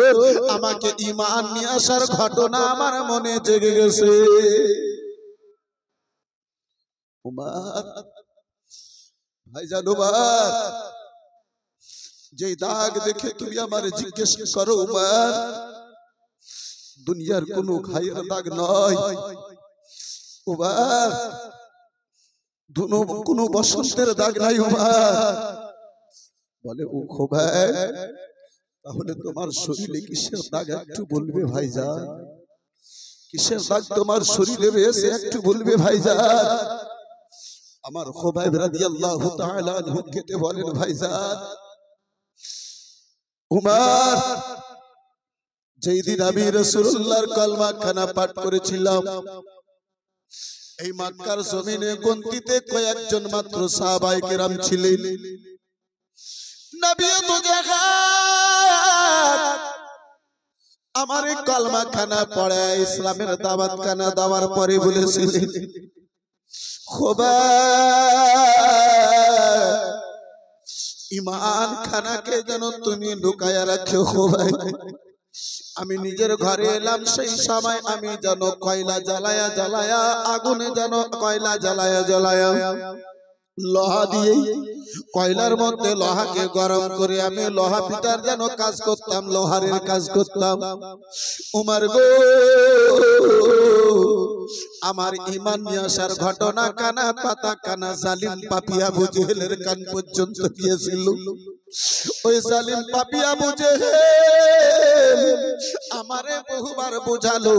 আমাকে ঈমান নিয়ে আসার ঘটনা আমার মনে জেগে গেছে। উমর ভাইজান উমর যে দাগ দেখে তুমি আমারে জিজ্ঞেস করো উমর দুনিয়ার কোনো খায়ের দাগ নয় উমর কোনো বসন্তের দাগ নাই উমর বলে ও খুবাইব তাহলে তোমার শরীরে কিসের দাগ একটু বলবে ভাইজান? কিসের দাগ তোমার শরীরে রয়েছে একটু বলবে ভাইজান? আমার খুবাইব রাদিয়াল্লাহু তাআলা আনহু কেটে বলেন ভাইজান, উমর, যেই দিন আমি রাসূলুল্লাহর কালমা খানা পাঠ করেছিলাম, এই মক্কার জমিনে গন্তিতে কয়েকজন মাত্র সাহাবায়ে কেরাম ছিলেন। নবী তো জাহান আমার এই কালমা খানা পড়ে ইসলামের দাওয়াত খানা দেওয়ার পরে বলেছিলেন, খুবাইব, ঈমান খানাকে যেন তুমি লুকায়া রাখো খুবাইব। আমি নিজের ঘরে এলাম, সেই সময় আমি যেন কয়লা জ্বালায়া জ্বালায়া আগুনে যেন কয়লা জ্বালায়া জ্বালায়া লোহা দিয়ে কয়লার মধ্যে লোহাকে গরম করে আমি লোহা পিটার যেন কাজ করতাম, লোহারের কাজ করতাম। উমর গো, আমার ঈমান নিয়ে আসার ঘটনা কানা পাতা কানা জালিম পাপী আবু জেহেলের কান পর্যন্ত গিয়েছিল। ওই জালিম পাপী আবু জেহেল আমারে বহুবার বোঝালো,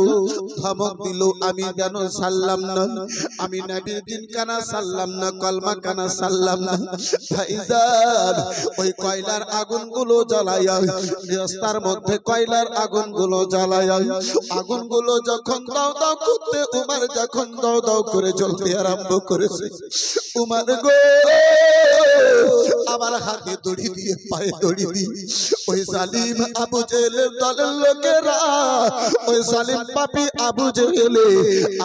ধমক দিল, আমি যেন সাল্লাম না, আমি নবীর দিন কানা সাল্লাম না, কলমা কানা সাল্লাম না। ভাইজান, ওই কয়লার আগুনগুলো জ্বালায়া, রাস্তার মধ্যে কয়লার আগুনগুলো জ্বালায়া, আগুনগুলো যখন দাও দাও করতে, উমর যখন দাও দাও করে জ্বলতে আরম্ভ করেছে, উমর গো, আমার হাতে দড়ি দিয়ে পায়ে দড়ি দিয়ে ওই জালিম আবু জেহেলের দলের লোকেরা, ওই জালিম পাপী আবু জেহেলে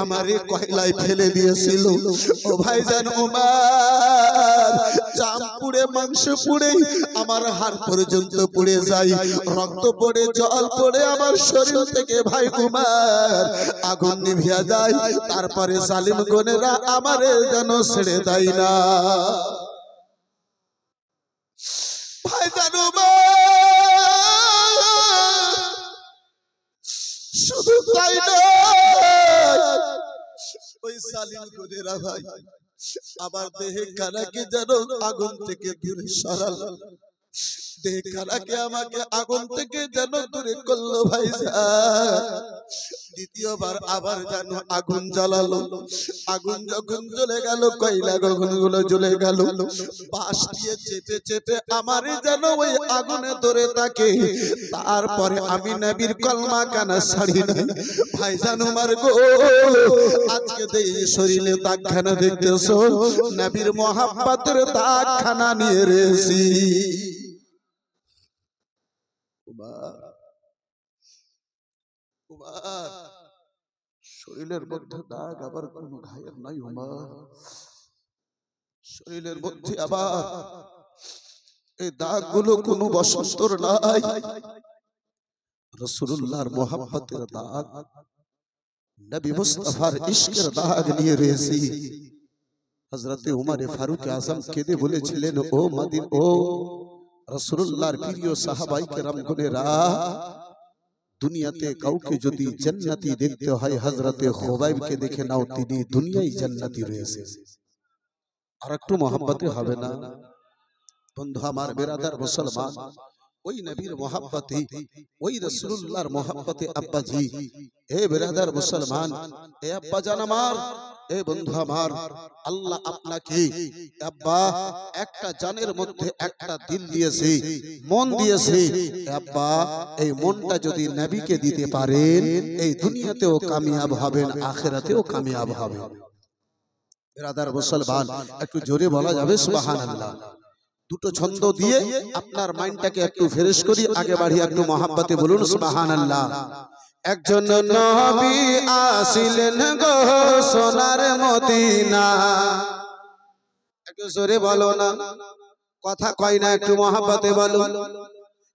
আমারে কয়লায় ফেলে দিয়েছিল। ও ভাইজান উমর, চাম পুড়ে মাংস পুড়ে আমার হাড় পর্যন্ত পুড়ে যায়, রক্ত পড়ে জল পড়ে আমার শরীর থেকে ভাই উমর আগুন নিভিয়া যায়, তারপরে জালিম গনেরা আমারে যেন ছেড়ে দেয় না। ভাইজান শুধু তাই নয়, ওই জালিম গনেরা ভাই আমার দেহে কানাকে যেন আগুন থেকে দূরে সরালো, দেহে কানাকে আমাকে আগুন থেকে যেন দূরে করলো ভাইজান। দ্বিতীয়বার আবার যেন আগুন জ্বালালো, আগুন যখন জ্বলে গেল, কয়লা গগনগুলো জ্বলে গেল, বাঁশ দিয়ে চেপে চেপে আমারে যেন ওই আগুনে ধরে থাকে। তারপরে আমি নবীর কলমা কানা ছাড়ি নাই। ভাইজান উমর গো, আজকে এই শরীরে দাগখানা দেখতেছো, নবীর মহাব্বতের দাগখানা নিয়ে রেছি। শরীরের মধ্যে দাগ আবার কোন ঘায়ের নাই উমর, শরীরের মধ্যে আবার এই দাগগুলো কোন বসন্তর নাই, রাসূলুল্লাহর মুহাব্বতের দাগ, নবী মুস্তাফার ইশকের দাগ নিয়ে রয়েছি। হযরতে উমর ফারুক আযম কেঁদে বলেছিলেন, ও মদিনা, ও রাসূলুল্লাহর প্রিয় সাহাবায়ে কেরাম গণেরা, দুনিয়াতে কাউকে যদি জান্নাতি দেখতে হয় হযরতে খুবাইবকে দেখে নাও, তিনি দুনিয়ায় জান্নাতি রয়েছে। আর একটু মহব্বতে হবে না বন্ধু আমার, বেরাদার মুসলমান, ওই নবীর মহব্বতে, ওই রাসূলুল্লাহর মহব্বতে আব্বাজি, এ বেরাদার মুসলমান, এ আব্বা জান আমার, এ বন্ধু আমার, আল্লাহ আপনাকে আব্বা একটা জানের মধ্যে একটা দিল দিয়েছে, মন দিয়েছে। আব্বা, এই মনটা যদি নবীকে দিতে পারেন, এই দুনিয়াতেও কামিয়াব হবেন, আখিরাতেও কামিয়াব হবেন। বেরাদার মুসলমান, একটু জোরে বলা যাবে সুবহানাল্লাহ? দুটো ছন্দ দিয়ে আপনার মাইন্ডটাকে একটু ফ্রেশ করি, আগে বাড়ি একটু মহব্বতে বলুন সুবহানাল্লাহ। একজন নবী আসিলেন গো সোনার মদিনা, একটু জোরে বলো না, কথা কয় না, একটু মহব্বতে বলো।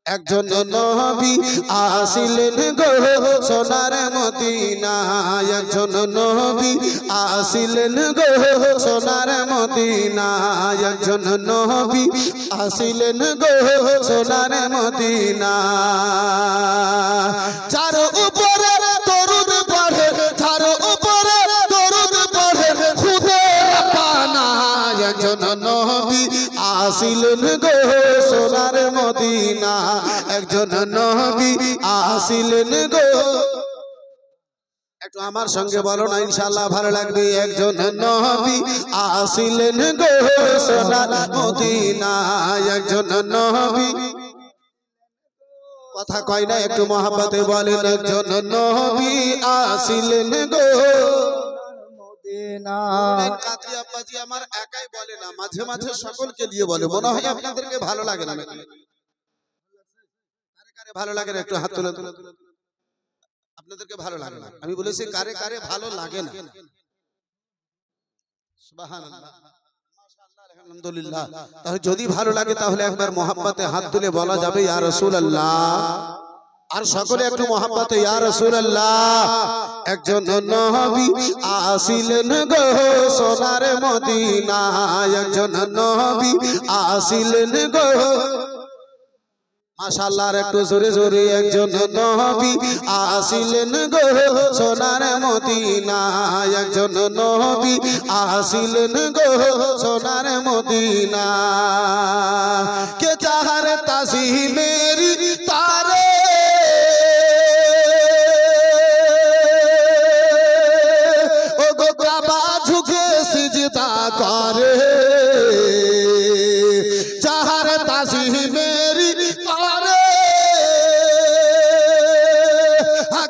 একজন নবী আসিলেন গো সোনার মদিনা, একজন নবী আসিলেন গো সোনার মদিনা, একজন নবী আসিলেন গো সোনার মদিনা। যার উপরে দরুদ পড়ে, যার উপরে দরুদ পড়ে খুদে পানা, একজন নবী আসিলেন গো সোনার মদিনা, একজন একজন নবী আসিলেন গো, একটু আমার সঙ্গে বলো না ইনশাআল্লাহ ভালো লাগবে। একজন নবী আসিলেন গো সোনার মদিনায়, একজন নবী, কথা কয় না একটু মহাব্বতে বলেন, একজন নবী আসিলেন গো মদিনা। কাজী আব্বাজি আমার একাই বলে না, মাঝে মাঝে সকলকে নিয়ে বলে, মনে হয় আপনাদেরকে ভালো লাগে না নাকি? কারে কারে ভালো লাগে না একটু হাত তুলে তুলে, আপনাদেরকে ভালো লাগে না? আমি বলেছি কারে কারে ভালো লাগে না। সুবহানাল্লাহ, মাশাআল্লাহ, আলহামদুলিল্লাহ। তাহলে যদি ভালো লাগে তাহলে একবার মোহাব্বতে হাত তুলে বলা যাবে ইয়া রাসূলুল্লাহ, আর সকলে একটু মোহাব্বতে ইয়া রাসূলুল্লাহ। একজন নবী আসিলেন গো সোনার মদিনায়, একজন নবী আসিলেন গো, মাশাআল্লাহ, একটু জোরে জোরে, একজন নবী আসিলেন গো সোনার মদিনায়, একজন নবী আসিলেন গো সোনার মদিনা। কে চাহার তাসি মেরি তারে, ও গো কাবা ঝুঁকে সিজদা করে, চাহার তাসি মেরি তারে,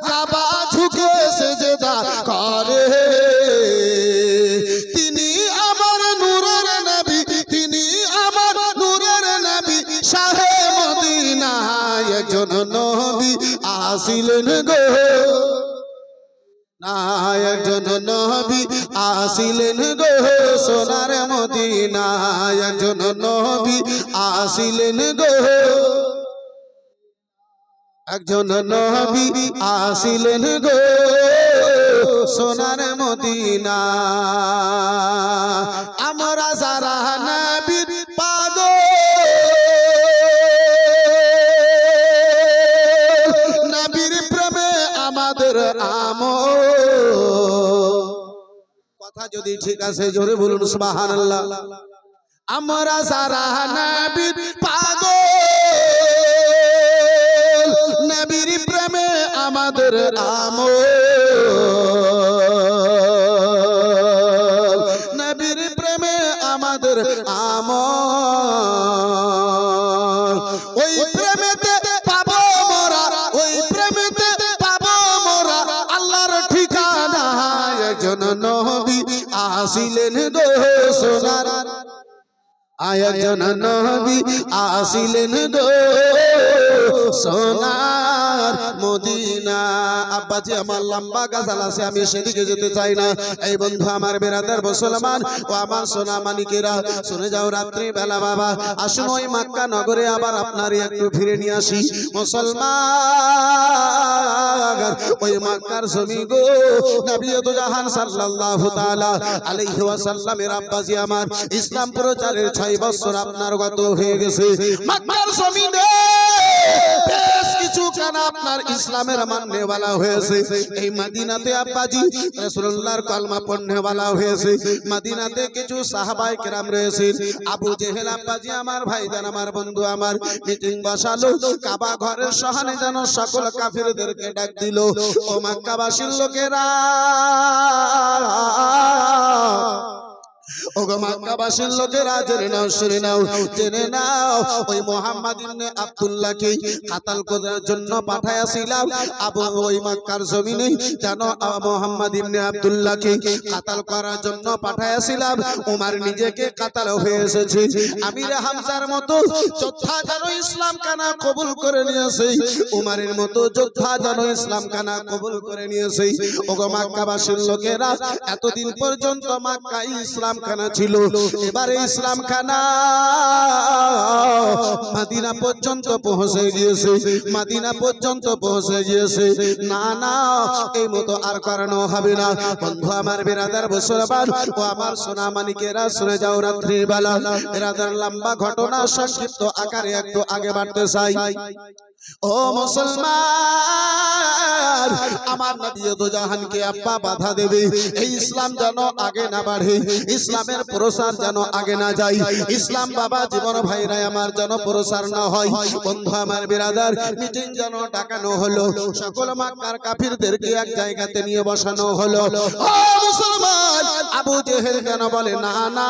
কাবা ঝুঁকে সিজদা করে। তিনি আমার নূরের নবী, তিনি আমার নূরের নবী, শাহে মদিনা। একজন নবী আসিলেন গো, একজন নবী আসিলেন গো সোনার মদিনা, একজন নবী আসিলেন গো, একজন নবী আসিলেন গো সোনার মদিনা। আমরা যারা নবীর পাগল, নবীর প্রেমে আমাদের আমল, কথা যদি ঠিক আছে জোরে বলুন সুবহানাল্লাহ। আমরা যারা নবীর পাগল, নবীর প্রেমে আমাদের আমল, নবীর প্রেমে আমাদের আমল। ওই প্রেমেতে পাবো মোরা, ওই প্রেমেতে পাবো মোরা আল্লাহর ঠিকানা। একজন নবী আসিলেন গো সোনার, একজন নবী আসিলেন গো সোনার মদিনা। আব্বাজি আমার লম্বা গাজাল আছে, আমি সেদিকে যেতে চাই না। এই বন্ধু আমার বেরাদার মুসলমান ও আমার সোনা মানিকেরা, শুনে যাও রাত্রি বেলা বাবা, আসুন ওই মক্কা নগরে আবার আপনারই একটু ফিরে নিয়ে আসি। মুসলমান ওই মক্কার জমি গো, নবী তো জাহান সাল্লাল্লাহু তাআলা আলাইহি ওয়াসাল্লামের আব্বাজি আমার ইসলাম প্রচারের 6 বছর আপনার গত হয়ে গেছে। মক্কার জমিনে বেশ কিছু কানা আপনার ইসলামের মাননেওয়ালা হয়েছে। এই মদিনাতে আব্বাজি রাসূলুল্লাহর কলমা পড়নেওয়ালা হয়েছে। মদিনাতে কিছু সাহাবায়ে কেরাম রয়েছে। আবু জেহেল আব্বাজি আমার ভাইজান আমার বন্ধু আমার মিটিং বসালো, কাবা ঘরের সামনে যেন সকল কাফিরদেরকে ডাক দিল, ও মক্কাবাসীর লোকেরা, ওগো মক্কাবাসীর লোকেরা, জেনে নাও, শুনে নাও, জেনে নাও, ওই মুহাম্মদ ইবনে আব্দুল্লাহকে কাতাল করার জন্য পাঠাইয়াছিলাম আবু ওই মক্কার জমিনে, জানো মুহাম্মদ ইবনে আব্দুল্লাহকে কাতাল করার জন্য পাঠাইয়াছিলাম। ওমর নিজেকে কাতাল হয়ে এসেছে, আমির হামজার মতো যোদ্ধা যেন ইসলাম কানা কবুল করে নিয়েছে, ওমরের মতো যোদ্ধা যেন ইসলাম কানা কবুল করে নিয়েছে। ওগো মক্কাবাসীর লোকেরা, এতদিন পর্যন্ত মক্কায় ইসলাম খানা ছিল, এবারে ইসলাম খানা মদিনা পর্যন্ত পৌঁছে গিয়েছে, মদিনা পর্যন্ত পৌঁছে গিয়েছে। না না, এই মতো আর করানো হবে না। বন্ধু আমার বেরাদার মুসলমান ও আমার সোনা মানিকেরা, শুনে যাও রাত্রি বেলা বেরাদার লম্বা ঘটনা সংক্ষিপ্ত আকারে একটু আগে বাড়তে চাই। ও মুসলমান, আমার নবী দো জাহানকে আব্বা বাধা দেবে, এই ইসলাম যেন আগে না বাড়ে, ইসলামের প্রসার যেন আগে না যায়, ইসলাম বাবা জীবন ভাইরা আমার যেন প্রসার না হয়। বন্ধু আমার বিরাদার, মিটিং যেন ডাকানো হলো, সকল মক্কার কাফিরদেরকে এক জায়গাতে নিয়ে বসানো হলো। ও মুসলমান, আবু জেহেল কেন বলে না না,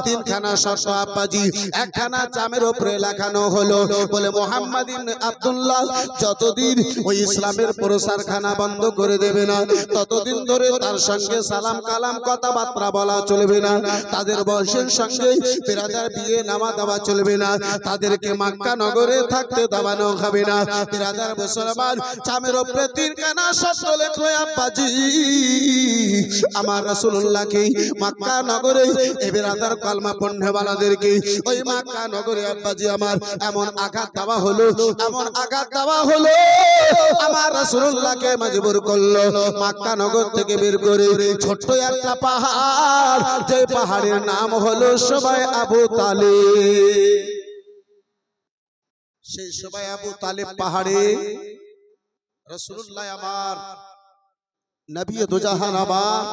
তিনখানা শর্ত আব্বাজি, একখানা জামের উপরে লেখানো হলো, বলে মুহাম্মদ ইবনে আব্দুল্লাহ যতদিন ওই ইসলামের প্রসারখানা বন্ধ করে দেবে না, ততদিন ধরে তার সঙ্গে সালাম কালাম কথাবার্তা বলা চলবে না, তাদের বংশের সঙ্গে বিরাদার বিয়ে নামা দেওয়া চলবে না, তাদেরকে মক্কা নগরে থাকতে দেওয়ানো হবে না। বিরাদার মুসলমান, জামের উপরে তিনখানা শর্ত লেখলো আব্বাজি, আমার রাসূলুল্লাহকে মক্কা নগরে এই বিরাদার কলমা পড়নেওয়ালাদেরকে ওই মক্কা নগরে আব্বাজি আমার এমন আঘাত দেওয়া হলো, এমন আঘাত দেওয়া হলো, আমার রাসূলুল্লাহকে মজবুর করলো মক্কা নগর থেকে বের করে ছোট্ট একটা পাহাড়, যে পাহাড়ের নাম হলো সবাই আবু তালেব। সেই সবাই আবু তালেব পাহাড়ে রাসূলুল্লাহ আমার নবী দো জাহান আমার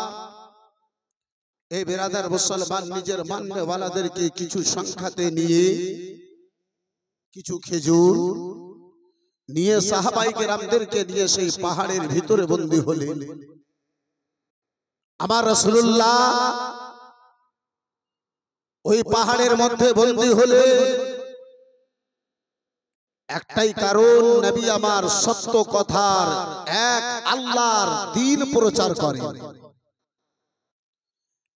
এই বিরাদার মুসলমান নিজের মাননেওয়ালাদেরকে কিছু সংখ্যাতে নিয়ে, কিছু খেজুর নিয়ে সাহাবায়ে কেরামদেরকে নিয়ে সেই পাহাড়ের ভিতরে বন্দী হলেন। আমার রাসূলুল্লাহ ওই পাহাড়ের মধ্যে বন্দী হলেন একটাই কারণ, নবী আমার সত্য কথার এক আল্লাহর দ্বীন প্রচার করে,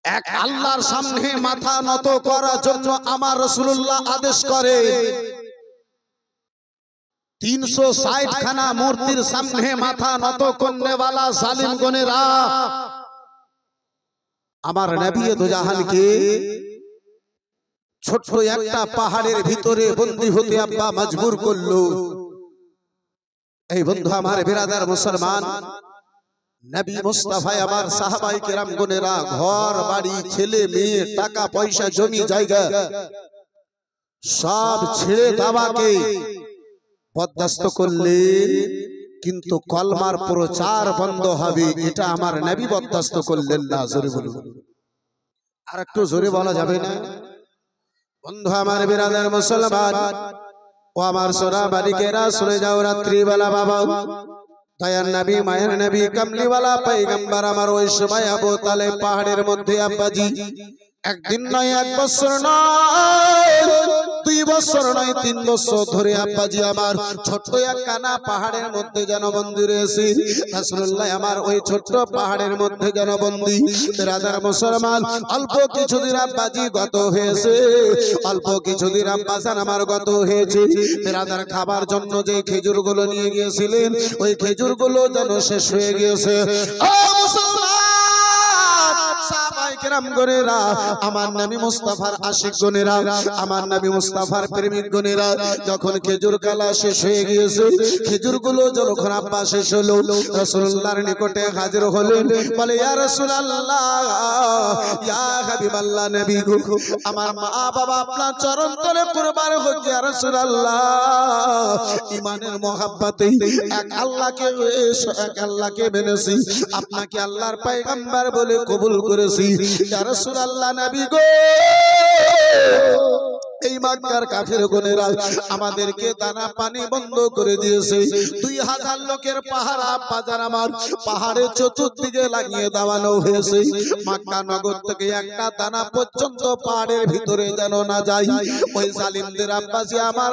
এক আল্লাহর সামনে মাথা নত করার জন্য আমার রাসূলুল্লাহ আদেশ করে। 360 খানা মূর্তির সামনে মাথা নত করনেওয়ালা জালিম গনেরা আমার নবী দো জাহানকে ছোট্ট একটা পাহাড়ের ভিতরে বন্দী হতে আব্বা মজবুর করলো। এই বন্ধু আমার বিরাদার মুসলমান, নবী মুস্তাফা আমার সাহাবায়ে কেরাম গনেরা ঘর বাড়ি ছেলে মেয়ে টাকা পয়সা জমি জায়গা সব ছেড়ে দাওয়াকে বরদাস্ত করলেন, কিন্তু কলমার প্রচার বন্ধ হবে এটা আমার নবী বরদাস্ত করলেন না। জোরে বলুন, আর একটু জোরে বলা যাবে না? বন্ধু আমার বিরাদার মুসলমান ও আমার সোনা বালিকেরা, শুনে যাও রাত্রিবেলা বাবা দয়ার নবী মায়ের নবী কামলিওয়ালা পয়গম্বর আমার ওই সময় আবু তালেব পাহাড়ের মধ্যে আব্বাজি একদিন নয়, এক বছর নয়, 2 বছর নয়, 3 বছর ধরে আব্বাজি আমার ছোট্ট এক কানা পাহাড়ের মধ্যে যেন বন্দী রয়েছে। রাসূলুল্লাহ আমার ওই ছোট্ট পাহাড়ের মধ্যে যেন বন্দী। বিরাদার মুসলমান, অল্প কিছুদিন আব্বাজি গত হয়েছে, অল্প কিছুদিন আব্বাজান আমার গত হয়েছে। বিরাদার খাবার জন্য যে খেজুরগুলো নিয়ে গিয়েছিলেন ওই খেজুরগুলো যেন শেষ হয়ে গিয়েছে। ও মুসলমান, সাহাবায়ে কেরাম গনেরা, আমার নবী মুস্তাফার আশিক গনেরা, আমার নবী মুস্তাফার প্রেমিক গনেরা, যখন খেজুর কালা শেষ হয়ে গিয়েছে, খেজুরগুলো যখন আব্বা শেষ হলো, রাসূলুল্লাহর নিকটে হাজির হলেন, বলে ইয়া রাসূলুল্লাহ, ইয়া হাবিবাল্লাহ, নবী গো, আমার মা বাবা আপনার চরণ তলে কুরবান হোক ইয়া রাসূলুল্লাহ, ঈমানের মহব্বতে এক আল্লাহকে মেনেছি, আপনাকে আল্লাহর পয়গম্বর বলে কবুল করেছি ইয়া রাসূলুল্লাহ, নবী গো, এই মক্কার কাফের গনেরা আমাদেরকে দানা পানি বন্ধ করে দিয়েছে, 2000 লোকের পাহারা বাজার আমার পাহাড়ের চতুর্দিকে লাগিয়ে দেওয়ানো হয়েছে, মক্কা নগর থেকে একটা দানা পর্যন্ত পাহাড়ের ভিতরে যেন না যায়। ওই জালিমদের আব্বাজি আমার